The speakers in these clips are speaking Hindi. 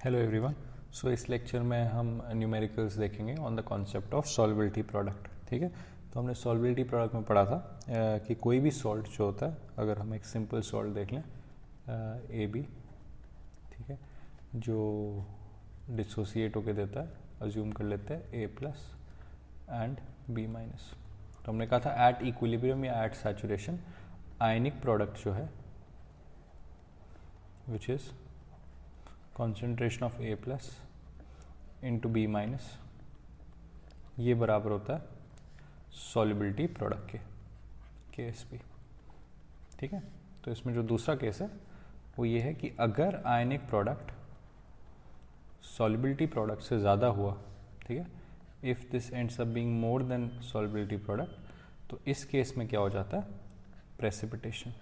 Hello everyone. सो इस लेक्चर में हम न्यूमेरिकल्स देखेंगे on the concept of solubility product. ठीक है, तो हमने सॉल्युबिलिटी प्रोडक्ट में पढ़ा था कि कोई भी सॉल्ट जो होता है, अगर हम एक सिंपल सॉल्ट देख लें ए बी, ठीक है, जो डिसोसिएट होके देता है, अज्यूम कर लेते हैं ए प्लस एंड बी माइनस। तो हमने कहा था एट इक्विलिब्रियम या एट सैचुरेशन आयनिक प्रोडक्ट जो है which is concentration of A plus into B minus, ये बराबर होता है solubility product के KSP। ठीक है, तो इसमें जो दूसरा केस है वो ये है कि अगर आयनिक प्रोडक्ट solubility प्रोडक्ट से ज़्यादा हुआ, ठीक है, if this ends up being more than solubility product, तो इस केस में क्या हो जाता है, प्रेसिपिटेशन।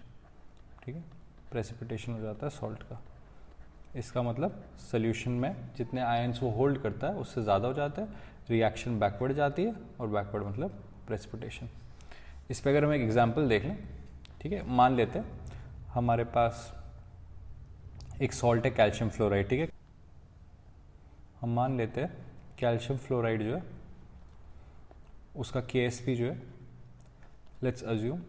ठीक है, प्रेसिपिटेशन हो जाता है सॉल्ट का। इसका मतलब सोल्यूशन में जितने आयन्स वो होल्ड करता है उससे ज़्यादा हो जाता है, रिएक्शन बैकवर्ड जाती है, और बैकवर्ड मतलब प्रेसिपिटेशन। इस पर अगर हम एक एग्जांपल देख लें, ठीक है, मान लेते हैं हमारे पास एक सॉल्ट है कैल्शियम फ्लोराइड। ठीक है, हम मान लेते हैं कैल्शियम फ्लोराइड जो है उसका KSP जो है, let's assume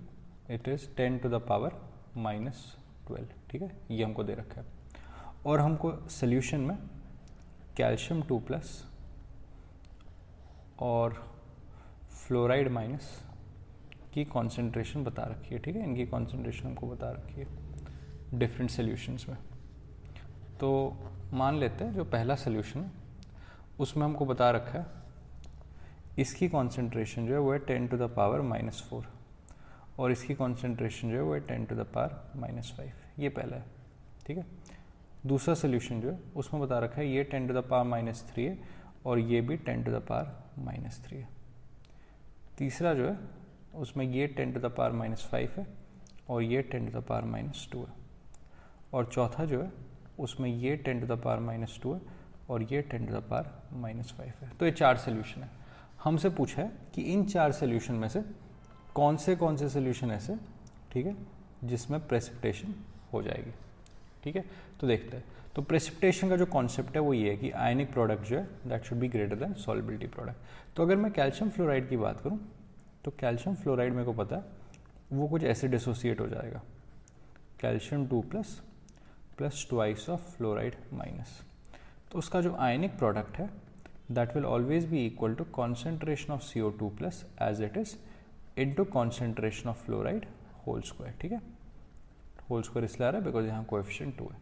it is 10 to the power -12। ठीक है, ये हमको दे रखा है, और हमको सोल्यूशन में कैल्शियम 2+ और फ्लोराइड माइनस की कॉन्सेंट्रेशन बता रखी है। ठीक है, इनकी कॉन्सेंट्रेशन हमको बता रखी है डिफरेंट सोल्यूशंस में। तो मान लेते हैं जो पहला सोल्यूशन है उसमें हमको बता रखा है इसकी कॉन्सेंट्रेशन जो है वो है 10 to the power -4, और इसकी कॉन्सेंट्रेशन जो है वो है 10 to the power -5। ये पहला है। ठीक है, दूसरा सोल्यूशन जो है उसमें बता रखा है ये 10 to the power -3 है, और ये भी 10 to the power -3 है। तीसरा जो है उसमें ये 10 to the power -5 है, और ये 10 to the power -2 है। और चौथा जो है उसमें ये 10 to the power -2 है, और ये 10 to the power -5 है। तो ये चार सोल्यूशन है। हमसे पूछा है कि इन चार सोल्यूशन में से कौन से सोल्यूशन ऐसे, ठीक है, जिसमें प्रेसिपिटेशन हो जाएगी। ठीक है, तो देखते हैं। तो प्रेसिपिटेशन का जो कॉन्सेप्ट है वो ये है कि आयनिक प्रोडक्ट जो है that should be greater than solubility product. तो अगर मैं कैल्शियम फ्लोराइड की बात करूं तो कैल्शियम फ्लोराइड मेरे को पता है वो कुछ ऐसे डिसोसिएट हो जाएगा, calcium 2+ plus twice of fluoride minus. तो उसका जो आयनिक प्रोडक्ट है that will always be equal to concentration of CO2+ as it is into concentration of fluoride whole square. ठीक है, होल स्क्वायर इसलिए आ रहा है बिकॉज यहाँ कोएफिशिएंट 2 है।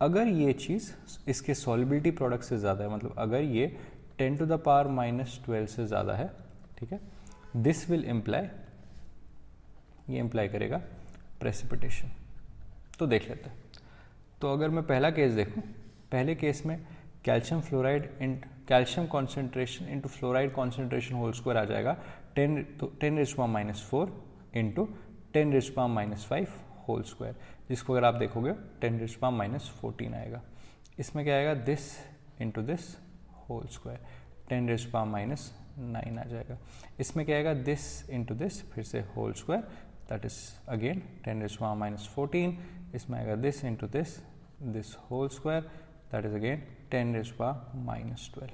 अगर ये चीज़ इसके सॉल्युबिलिटी प्रोडक्ट से ज़्यादा है, मतलब अगर ये 10 to the power -12 से ज़्यादा है, ठीक है, दिस विल इम्प्लाई, ये इम्प्लाई करेगा प्रेसिपिटेशन। तो देख लेते हैं। तो अगर मैं पहला केस देखूँ, पहले केस में कैल्शियम फ्लोराइड इन calcium concentration into fluoride concentration whole square आ जाएगा 10⁻⁴ इंटू 10⁻⁻5 होल स्क्वायर, जिसको अगर आप देखोगे 10⁻⁻14 आएगा। इसमें क्या आएगा, this into this whole square 10⁻⁹ आ जाएगा। इसमें क्या आएगा, दिस इंटू दिस फिर से whole square that is again 10⁻⁻14। इसमें आएगा this into this whole square that is again 10⁻⁻12।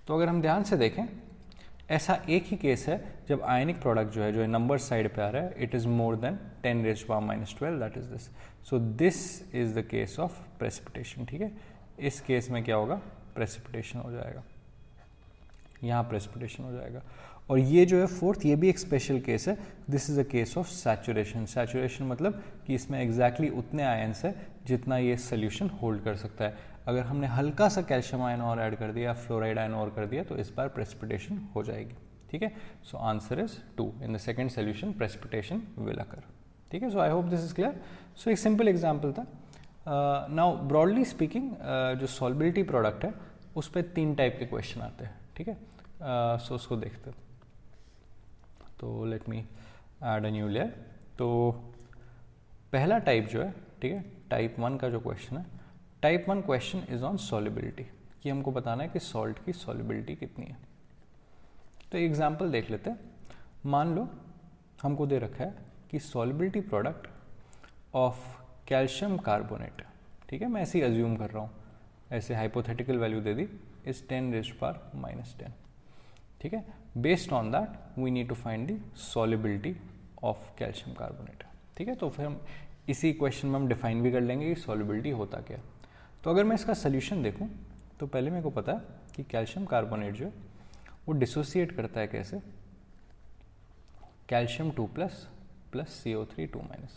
तो अगर हम ध्यान से देखें, ऐसा एक ही केस है जब आयनिक प्रोडक्ट जो है नंबर साइड पे आ रहा है, it is more than 10⁻⁻12 that is this. So this is the case of precipitation. ठीक है, इस केस में क्या होगा, प्रेसिपिटेशन हो जाएगा, यहाँ प्रेसिपिटेशन हो जाएगा। और ये जो है फोर्थ, ये भी एक स्पेशल केस है, this is a case of saturation. Saturation मतलब कि इसमें एग्जैक्टली उतने आयन्स है जितना ये सोल्यूशन होल्ड कर सकता है। अगर हमने हल्का सा कैल्शियम आयन और ऐड कर दिया, फ्लोराइड आयन और कर दिया, तो इस बार प्रेसिपिटेशन हो जाएगी। ठीक है, so answer is 2। In the second solution precipitation will occur. ठीक है, so I hope this is clear. So एक सिंपल एग्जांपल था। नाउ ब्रॉडली स्पीकिंग जो सॉल्युबिलिटी प्रोडक्ट है उस पर 3 टाइप के क्वेश्चन आते हैं। ठीक है, सो उसको देखते हैं। तो let me add a new layer. तो पहला टाइप जो है, ठीक है, टाइप 1 का जो क्वेश्चन है, type 1 question is on solubility, कि हमको बताना है कि सॉल्ट की सॉल्युबिलिटी कितनी है। तो एग्जांपल देख लेते हैं। मान लो हमको दे रखा है कि solubility product of calcium carbonate, ठीक है, मैं ऐसे ही अज्यूम कर रहा हूँ, ऐसे हाइपोथेटिकल वैल्यू दे दी इज 10⁻⁻10, ठीक है। Based on that we need to find the solubility of calcium carbonate, ठीक है। तो फिर हम इसी क्वेश्चन में हम डिफाइन भी कर लेंगे कि सॉल्युबिलिटी होता क्या है। तो अगर मैं इसका सोल्यूशन देखूं तो पहले मेरे को पता है कि कैल्शियम कार्बोनेट जो है वो डिसोसिएट करता है कैसे, calcium 2+ plus CO3 2-।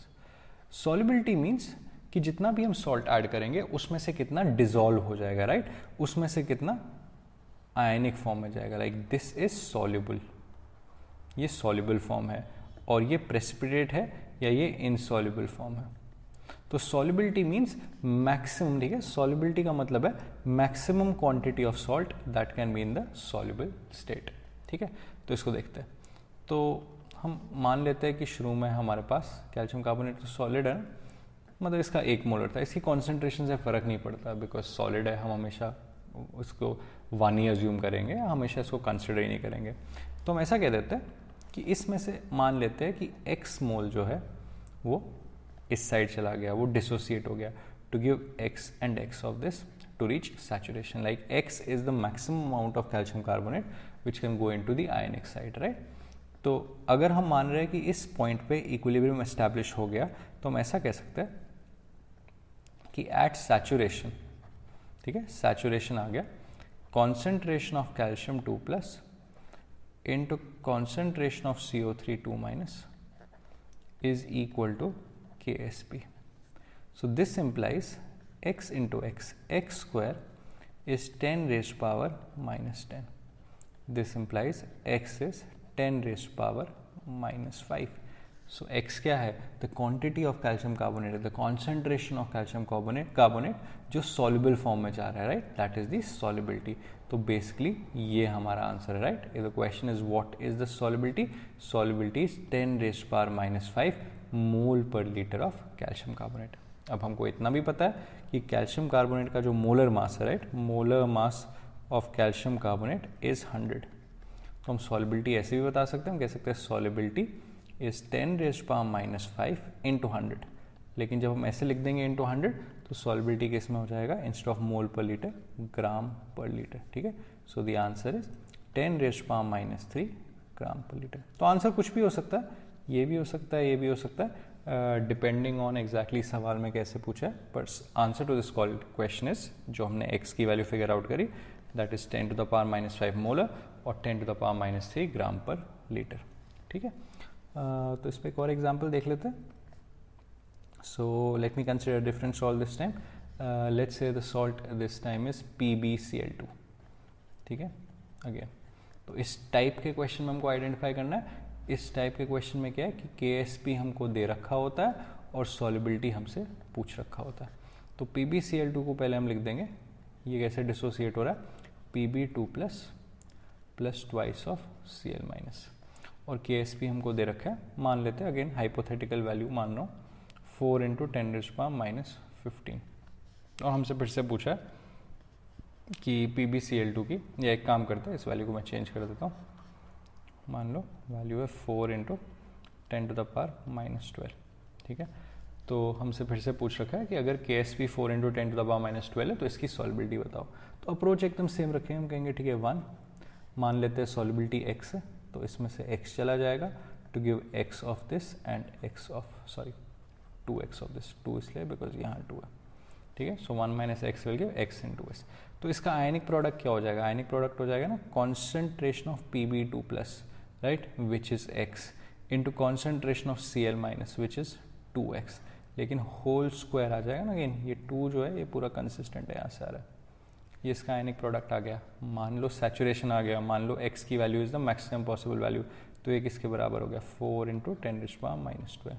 Solubility means कि जितना भी हम सॉल्ट ऐड करेंगे उसमें से कितना डिसॉल्व हो जाएगा, राइट, उसमें से कितना आयनिक फॉर्म में जाएगा, लाइक दिस इज सॉल्युबल, ये सॉल्युबल फॉर्म है, और ये प्रेसिपिटेट है या ये इनसॉल्युबल फॉर्म है। तो सॉल्युबिलिटी मीन्स मैक्सिमम, ठीक है, सॉल्युबिलिटी का मतलब है maximum quantity of salt that can be in the soluble state, ठीक है। तो इसको देखते हैं। तो हम मान लेते हैं कि शुरू में हमारे पास कैल्शियम कार्बोनेट तो सॉलिड है ना, मतलब इसका 1 मोलर था, इसकी कॉन्सेंट्रेशन से फ़र्क नहीं पड़ता बिकॉज सॉलिड है, हम हमेशा उसको 1 ही अज्यूम करेंगे, हमेशा इसको कंसिडर ही नहीं करेंगे। तो हम ऐसा कह देते हैं कि इसमें से मान लेते हैं कि x मोल जो है वो इस साइड चला गया, वो डिसोसिएट हो गया, to give x and x of this to reach saturation, like x is the maximum amount of calcium carbonate which can go into the ionic side, right. तो अगर हम मान रहे हैं कि इस पॉइंट पे इक्विलिब्रियम एस्टैब्लिश हो गया, तो हम ऐसा कह सकते हैं कि एट सैचुरेशन, ठीक है, सैचुरेशन आ गया, concentration of calcium 2+ into concentration of CO3 2- is equal to Ksp. So this implies x into x, x square is 10⁻⁻10. This implies x is 10⁻⁻5. So x क्या है? The quantity of calcium carbonate, the concentration of calcium carbonate जो soluble form में जा रहा है, right? That is the solubility. तो बेसिकली ये हमारा आंसर है, right. The question is what is the solubility, solubility is 10⁻⁻5 मोल पर लीटर ऑफ कैल्शियम कार्बोनेट। अब हमको इतना भी पता है कि कैल्शियम कार्बोनेट का जो मोलर मास है, right, molar mass of calcium carbonate is 100। तो हम सॉल्युबिलिटी ऐसे भी बता सकते हैं, हम कह सकते हैं सॉल्युबिलिटी इज 10⁻⁻5 इंटू 100, लेकिन जब हम ऐसे लिख देंगे इंटू 100 तो सॉल्युबिलिटी किस में हो जाएगा, इंस्टेड ऑफ मोल पर लीटर ग्राम पर लीटर, ठीक है। So the answer is 10⁻³ gram per litre. तो आंसर कुछ भी हो सकता है, ये भी हो सकता है, ये भी हो सकता है, डिपेंडिंग ऑन एग्जैक्टली सवाल में कैसे पूछा है, but answer to this question is, जो हमने x की वैल्यू फिगर आउट करी, दैट इज 10⁻⁻5 मोलर और 10⁻³ ग्राम पर लीटर, ठीक है। तो इस पर एक और एग्जाम्पल देख लेते हैं। So let me consider a different salt this time. Let's say the salt this time is PbCl2, ठीक है। अगेन तो इस टाइप के क्वेश्चन में हमको आइडेंटिफाई करना है, इस टाइप के क्वेश्चन में क्या है कि Ksp हमको दे रखा होता है और सॉल्युबिलिटी हमसे पूछ रखा होता है। तो PbCl2 को पहले हम लिख देंगे, ये कैसे डिसोसिएट हो रहा है, Pb2+ plus twice of Cl-, और Ksp हमको दे रखा है, मान लेते हैं अगेन हाइपोथेटिकल वैल्यू मान रहा हूँ 4 × 10⁻⁻15, और हमसे फिर से पूछा है कि PbCl2 की, या एक काम करते हैं इस वैल्यू को मैं चेंज कर देता हूँ, मान लो वैल्यू है 4 × 10⁻12, ठीक है। तो हमसे फिर से पूछ रखा है कि अगर Ksp 4 × 10⁻12 है तो इसकी सॉल्युबिलिटी बताओ। तो अप्रोच एकदम सेम रखें, हम कहेंगे ठीक है 1, मान लेते हैं सॉल्युबिलिटी x है, तो इसमें से x चला जाएगा to give x of this and x of 2x of this, 2 इसलिए बिकॉज यहाँ 2 है, ठीक है। So 1 - x will give x × s। तो इसका आयनिक प्रोडक्ट क्या हो जाएगा, आयनिक प्रोडक्ट हो जाएगा ना concentration of Pb2+, right, which is x into concentration of Cl- which is 2x, लेकिन होल स्क्वायर आ जाएगा ना, अगेन ये 2 जो है ये पूरा कंसिस्टेंट है, यहाँ से आ रहा है, ये इसका आयनिक प्रोडक्ट आ गया। मान लो सैचुरेशन आ गया, मान लो x की value is the maximum possible value, तो ये किसके बराबर हो गया, 4 × 10⁻12।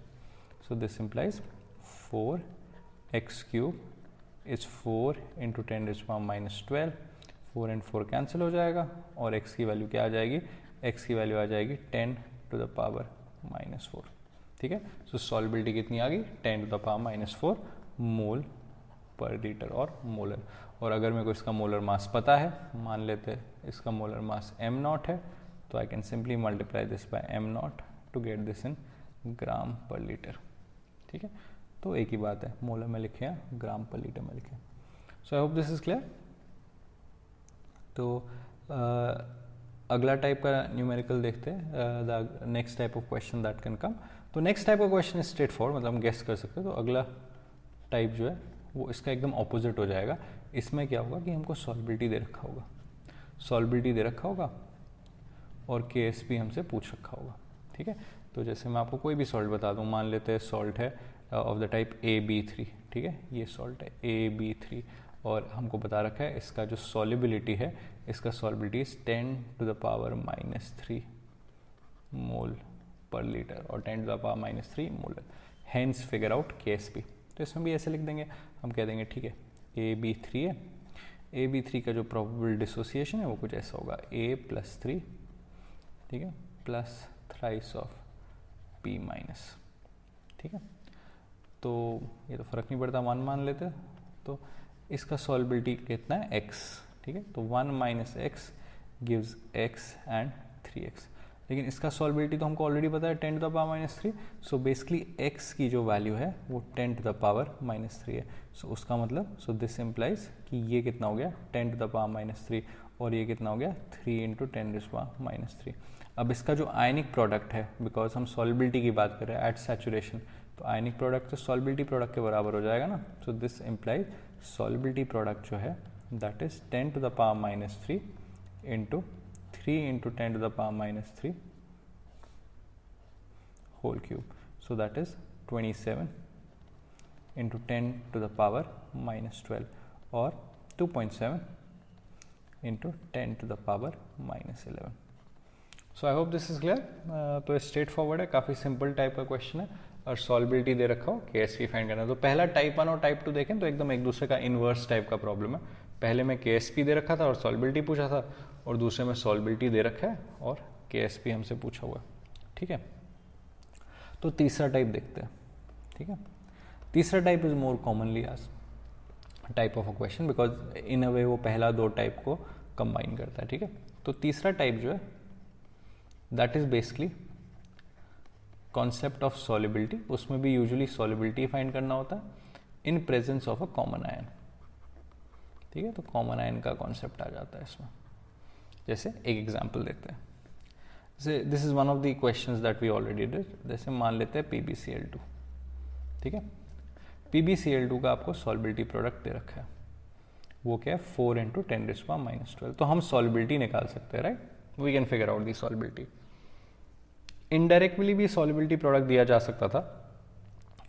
So this implies 4x³ is 4 × 10⁻12, 4 and 4 cancel हो जाएगा, और x की वैल्यू क्या आ जाएगी, x की वैल्यू आ जाएगी 10⁻⁻4, ठीक है। सो सॉल्युबिलिटी कितनी आ गई, 10⁻⁻4 मोल पर लीटर और मोलर। और अगर मेरे को इसका मोलर मास पता है, मान लेते हैं इसका मोलर मास m0 है, तो I can simply multiply this by m0 to get this in gram per litre, ठीक है। तो एक ही बात है, मोलर में लिखे हैं, ग्राम पर लीटर में लिखे। So I hope this is clear. तो अगला टाइप का न्यूमेरिकल देखते हैं, the next type of question that can come. तो नेक्स्ट टाइप का क्वेश्चन स्ट्रेट फॉरवर्ड, मतलब हम गेस कर सकते हैं. तो अगला टाइप जो है वो इसका एकदम ऑपोजिट हो जाएगा. इसमें क्या होगा कि हमको सॉल्बिलिटी दे रखा होगा, सॉल्बिलिटी दे रखा होगा और KSP हमसे पूछ रखा होगा. ठीक है, तो जैसे मैं आपको कोई भी सॉल्ट बता दूं, मान लेते हैं सॉल्ट है ऑफ द टाइप AB3. ठीक है, ये सॉल्ट है AB3 और हमको बता रखा है इसका जो सॉल्युबिलिटी है, इसका सॉल्युबिलिटी इज 10⁻³ मोल पर लीटर और 10⁻³ molar. Hence figure out KSP. तो इसमें भी ऐसे लिख देंगे, हम कह देंगे ठीक है AB3 है, AB3 का जो प्रोबेबल डिसोसिएशन है वो कुछ ऐसा होगा A+3, ठीक है, प्लस थ्राइस ऑफ P-. ठीक है, तो ये तो फर्क नहीं पड़ता, 1 मान लेते. तो इसका सॉल्युबिलिटी कितना है x. ठीक है, तो 1 - x gives x and 3x. लेकिन इसका सॉल्युबिलिटी तो हमको ऑलरेडी पता है 10⁻³ सो बेसिकली x की जो वैल्यू है वो 10⁻³ है. सो उसका मतलब, सो दिस इम्प्लाइज कि ये कितना हो गया 10⁻³ और ये कितना हो गया 3 × 10⁻³. अब इसका जो आयनिक प्रोडक्ट है, बिकॉज हम सॉल्युबिलिटी की बात कर रहे हैं एट सैचुरेशन, तो आयनिक प्रोडक्ट तो सॉल्युबिलिटी प्रोडक्ट के बराबर हो जाएगा ना. So this implies solubility product जो है that is 10⁻³ into 3 × 10⁻³ whole cube. So that is 27 into 10⁻⁻12 or 2.7 into 10⁻⁻11. So I hope this is clear. तो स्ट्रेट फॉरवर्ड है, काफ़ी सिंपल टाइप का क्वेश्चन है और सॉल्युबिलिटी दे रखा हो, KSP फाइंड करना है. तो पहला टाइप 1 और टाइप 2 देखें तो एकदम एक दूसरे का इनवर्स टाइप का प्रॉब्लम है. पहले में KSP दे रखा था और सॉल्युबिलिटी पूछा था, और दूसरे में सॉल्युबिलिटी दे रखा है और KSP हमसे पूछा हुआ. ठीक है, तो तीसरा टाइप देखते हैं. ठीक है, तीसरा type is more commonly asked type of a question because in a way वो पहला दो टाइप को कंबाइन करता है. ठीक है, तो तीसरा टाइप जो है that is basically concept of solubility. उसमें भी यूजुअली सॉल्युबिलिटी फाइंड करना होता है in presence of a common ion. ठीक है, तो कॉमन आयन का कॉन्सेप्ट आ जाता है इसमें. जैसे एक एग्जांपल देखते हैं. This is one of the questions that we already did. जैसे मान लेते हैं PbCl2. ठीक है, PbCl2 का आपको सॉल्युबिलिटी प्रोडक्ट दे रखा है, वो क्या है 4 × 10⁻12. तो हम सॉल्युबिलिटी निकाल सकते हैं, right. We can figure out the solubility. Indirectly भी सॉल्युबिलिटी प्रोडक्ट दिया जा सकता था,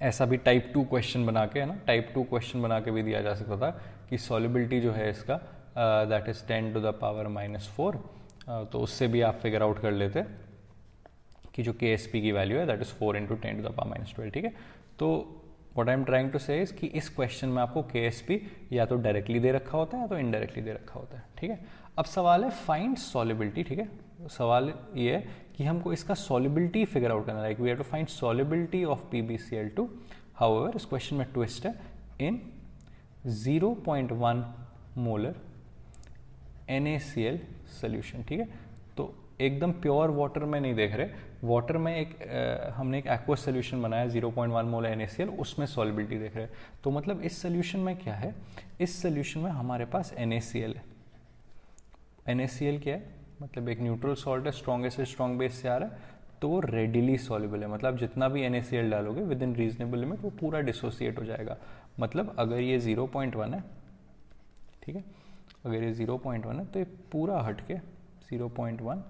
ऐसा भी टाइप 2 क्वेश्चन बना के, है ना, टाइप 2 क्वेश्चन बना के भी दिया जा सकता था कि सॉल्युबिलिटी जो है इसका दैट इज 10⁻⁻4. तो उससे भी आप फिगर आउट कर लेते कि जो KSP की वैल्यू है दैट इज 4 × 10⁻12. ठीक है, तो what I am trying to say is कि इस क्वेश्चन में आपको KSP या तो डायरेक्टली दे रखा होता है या तो इनडायरेक्टली दे रखा होता है. ठीक है, अब सवाल है फाइंड सॉल्युबिलिटी. ठीक है, सवाल ये है कि हमको इसका सॉल्युबिलिटी फिगर आउट करना है. Like we have to find solubility of PbCl2. However इस क्वेश्चन में ट्विस्ट है इन 0.1 मोलर NaCl सोल्यूशन. ठीक है, तो एकदम प्योर वाटर में नहीं देख रहे. वाटर में हमने एक एक्वस सोल्यूशन बनाया 0.1 मोल NaCl, उसमें सॉल्युबिलिटी देख रहे हैं. तो मतलब इस सोल्यूशन में क्या है, इस सोल्यूशन में हमारे पास NaCl है. NaCl क्या है, मतलब एक न्यूट्रल सॉल्ट है, स्ट्रॉन्गेस्ट से स्ट्रॉन्ग बेस से आ रहा है, तो वो रेडिली सॉल्युबल है. मतलब जितना भी NaCl डालोगे विद इन रीजनेबल लिमिट वो पूरा डिसोसिएट हो जाएगा. मतलब अगर ये 0.1 है, ठीक है, अगर ये 0.1 है तो ये पूरा हट के 0.1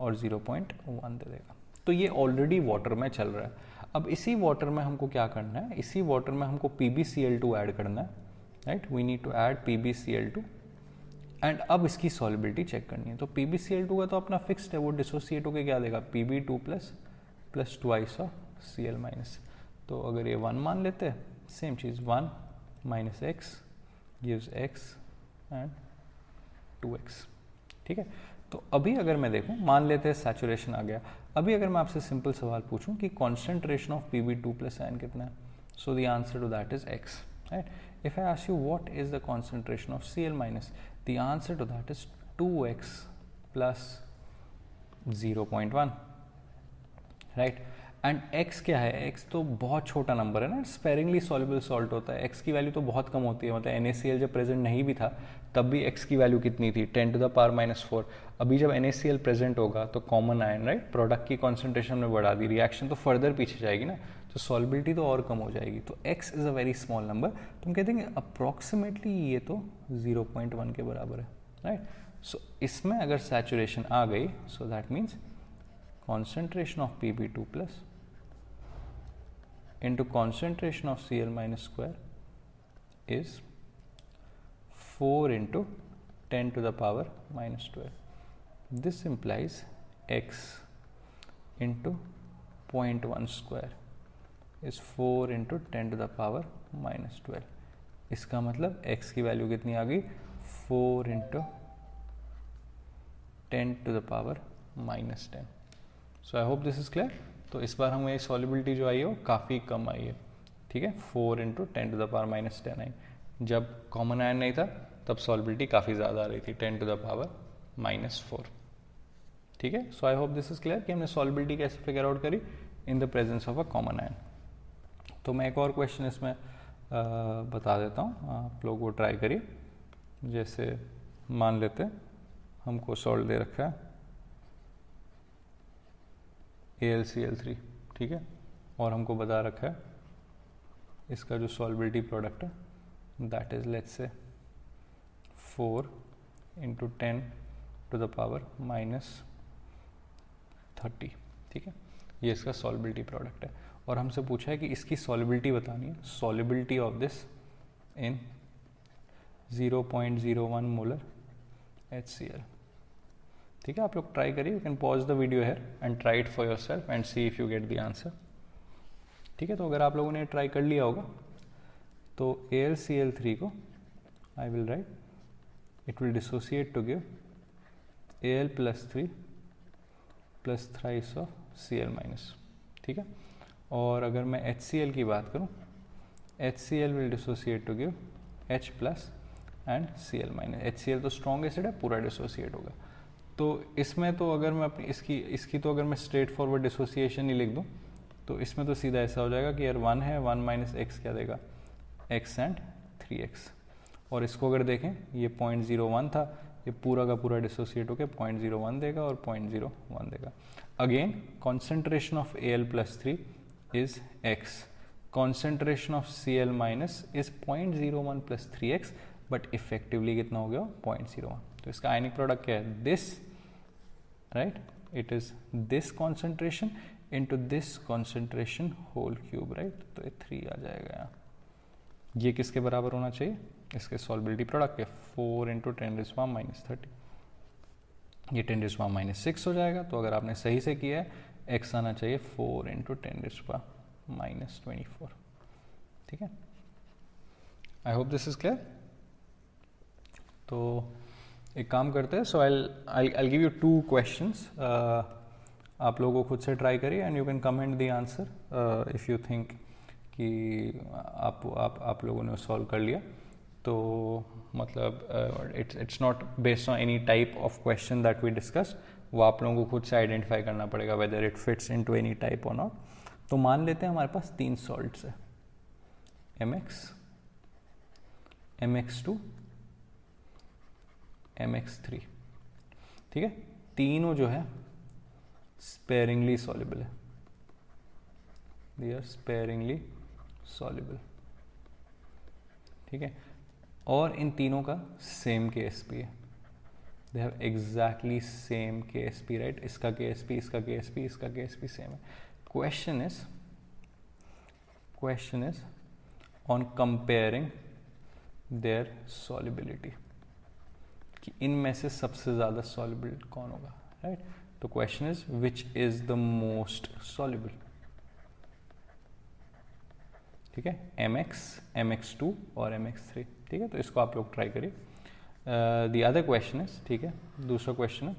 और 0.1 दे देगा. तो ये ऑलरेडी वाटर में चल रहा है. अब इसी वाटर में हमको क्या करना है, इसी वाटर में हमको PbCl2 ऐड करना है, right. We need to add PbCl2 and अब इसकी सॉल्युबिलिटी चेक करनी है. तो PbCl2 का तो अपना फिक्स्ड है, वो डिसोसिएट होकर क्या देगा Pb2 plus twice of Cl-. तो अगर ये 1 मान लेते हैं, same cheese 1 - x gives x and 2x. ठीक है, तो अभी अगर मैं देखूं, मान लेते हैं सैचुरेशन आ गया. अभी अगर मैं आपसे सिंपल सवाल पूछूं कि concentration of Pb2 plus ion कितना है, so the answer to that is x, right. If I ask you what is the concentration of Cl-, the answer to that is 2x plus 0.1, right. And x क्या है, x तो बहुत छोटा नंबर है ना, स्पेरिंगली सॉल्युबल सॉल्ट होता है, x की वैल्यू तो बहुत कम होती है, मतलब NaCl जब प्रेजेंट नहीं भी था तब भी x की वैल्यू कितनी थी, 10⁻⁻⁴। अभी जब NaCl प्रेजेंट होगा तो कॉमन आयन राइट, प्रोडक्ट की कॉन्सेंट्रेशन में बढ़ा दी, रिएक्शन तो फर्दर पीछे जाएगी ना, तो सॉल्बिलिटी तो और कम हो जाएगी। तो x is a very small number, तो हम कहते हैं अप्रॉक्सीमेटली ये तो 0.1 के बराबर है राइट। सो इसमें अगर सैचुरेशन आ गई, so that means concentration of Pb2 plus into concentration of Cl minus square is 4 into 10 to the power minus 12. This implies x into 0.1 square is 4 into 10 to the power minus 12. इसका मतलब x की वैल्यू कितनी आ गई, 4 into 10 to the power minus 10. So I hope this is clear. तो इस बार हमें सॉल्युबिलिटी जो आई है वो काफ़ी कम आई है, ठीक है, 4 into 10 to the power minus 10 आई। जब कॉमन आयन नहीं था तब सॉल्युबिलिटी काफ़ी ज़्यादा आ रही थी, 10 to the power -4, ठीक है। So I hope this is clear कि हमने सॉल्युबिलिटी कैसे फिगर आउट करी in the presence of a common ion. तो मैं एक और क्वेश्चन इसमें बता देता हूँ, आप लोग वो ट्राई करिए। जैसे मान लेते हमको सॉल्ट दे रखा है AlCl3, ठीक है, और हमको बता रखा है इसका जो सॉल्बिलिटी प्रोडक्ट है that is let's say 4 into 10 to the power -30, ठीक है, ये इसका सॉल्बिलिटी प्रोडक्ट है। और हमसे पूछा है कि इसकी सॉल्बिलिटी बतानी है, solubility of this in 0.01 molar HCl, ठीक है। आप लोग ट्राई करिए, you can pause the video hair and try it for yourself and see if you get the answer, ठीक है। तो अगर आप लोगों ने ट्राई कर लिया होगा तो AlCl3 को I will write, it will dissociate to give Al+3 plus thrice of Cl-, ठीक है। और अगर मैं HCl की बात करूं, HCl will dissociate to give H+ and Cl-। HCl तो स्ट्रॉन्ग एसिड है, पूरा डिसोसिएट होगा। तो इसमें तो अगर मैं अपनी इसकी तो अगर मैं स्ट्रेट फॉरवर्ड डिसोसिएशन ही लिख दूं तो इसमें तो सीधा ऐसा हो जाएगा कि यार 1 है, 1 - x क्या देगा, x एंड 3x। और इसको अगर देखें ये 0.01 था, ये पूरा का पूरा डिसोसिएट होकर 0.01 देगा और 0.01 देगा। Again concentration of Al+3 is x, concentration of Cl- is 0.01 + 3x, but effectively कितना हो गया 0.01। तो इसका आयनिक प्रोडक्ट क्या है, this right, it is this concentration into this concentration whole cube, right. तो ये 3 आ जाएगा यहाँ। ये किसके बराबर होना चाहिए, इसके सॉल्बिलिटी प्रोडक्ट के 4 × 10⁻⁻30, ये 10⁻⁻6 हो जाएगा। तो अगर आपने सही से किया है, x आना चाहिए 4 × 10⁻24, ठीक है। I hope this is clear. तो एक काम करते हैं, so I give you 2 questions, आप लोगों को खुद से ट्राई करिए and you can comment the answer if you think कि आप लोगों ने सॉल्व कर लिया। तो मतलब it's not based on any type of question that we discuss, वो आप लोगों को खुद से आइडेंटिफाई करना पड़ेगा whether it fits into any type और नॉट। तो मान लेते हैं हमारे पास 3 सॉल्ट्स है, MX, MX2, MX3, ठीक है। तीनों जो है स्पेरिंगली सॉल्युबल है, दे आर स्पेरिंगली सॉल्युबल, ठीक है। और इन तीनों का सेम KSP है, they have exactly same KSP, right. इसका KSP, इसका KSP, इसका KSP सेम है। Question is on comparing their solubility, कि इनमें से सबसे ज़्यादा सॉल्युबल कौन होगा, राइट। तो question is which is the most soluble, ठीक है, MX, MX2 और MX3, ठीक है। तो इसको आप लोग ट्राई करिए। द अदर क्वेश्चन इज, ठीक है, दूसरा क्वेश्चन है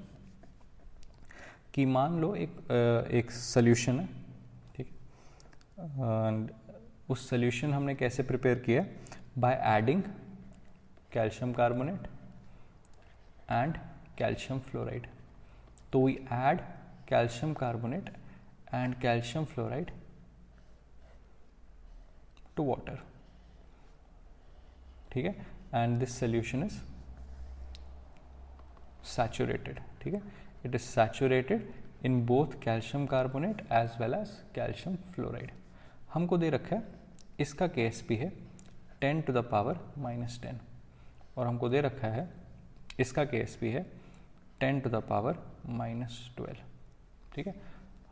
कि मान लो एक सोल्यूशन है, ठीक है, एंड उस सोल्यूशन हमने कैसे प्रिपेयर किया, by adding calcium carbonate and calcium fluoride. तो we add calcium carbonate and calcium fluoride to water. ठीक है, and this solution is saturated. ठीक है, it is saturated in both calcium carbonate as well as calcium fluoride. हमको दे रखा है इसका KSP है 10 to the power -10 और हमको दे रखा है इसका KSP है 10 to the power -12. ठीक है,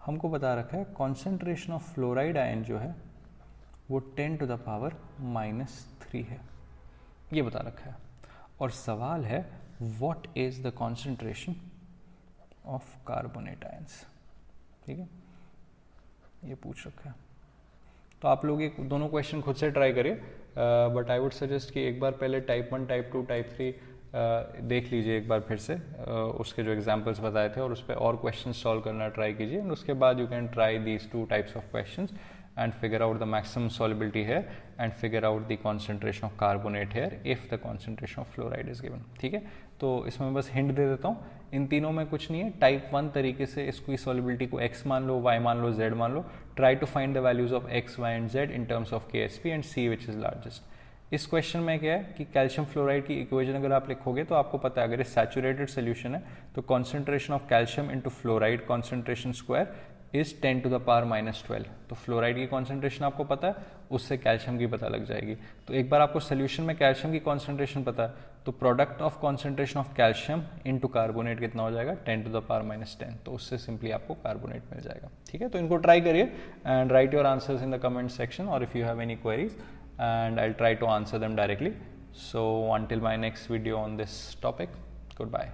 हमको बता रखा है कॉन्सेंट्रेशन ऑफ फ्लोराइड आयन जो है वो 10 to the power -3 है, ये बता रखा है. और सवाल है what is the concentration of carbonate ions. ठीक है, ये पूछ रखा है. तो आप लोग ये दोनों क्वेश्चन खुद से ट्राई करिए, बट आई वुड सजेस्ट कि एक बार पहले टाइप 1, टाइप 2, टाइप 3 देख लीजिए एक बार फिर से, उसके जो एग्जांपल्स बताए थे और उस पर और क्वेश्चन सॉल्व करना ट्राई कीजिए. एंड उसके बाद you can try these 2 types of questions and figure out the maximum solubility here and figure out the concentration of carbonate here if the concentration of fluoride is given. ठीक है, तो इसमें बस हिंट दे देता हूँ, इन तीनों में कुछ नहीं है. टाइप 1 तरीके से इसकी solubility को x मान लो, y मान लो, z मान लो. Try to find the values of x, y and z in terms of KSP and see which is largest. इस क्वेश्चन में क्या है कि कैल्शियम फ्लोराइड की इक्वेशन अगर आप लिखोगे तो आपको पता है अगर ये सैचुरेटेड सोल्यूशन है तो concentration of calcium into fluoride concentration square is 10 to the power -12. तो फ्लोराइड की कॉन्सेंट्रेशन आपको पता है, उससे कैल्शियम की पता लग जाएगी. तो एक बार आपको सोल्यूशन में कैल्शियम की कॉन्सेंट्रेशन पता है तो product of concentration of calcium into carbonate कितना हो जाएगा 10 to the power -10. तो उससे सिंपली आपको कार्बोनेट मिल जाएगा. ठीक है, तो इनको ट्राई करिए and write your answers in the comment section और if you have any queries and I'll try to answer them directly. So until my next video on this topic, goodbye.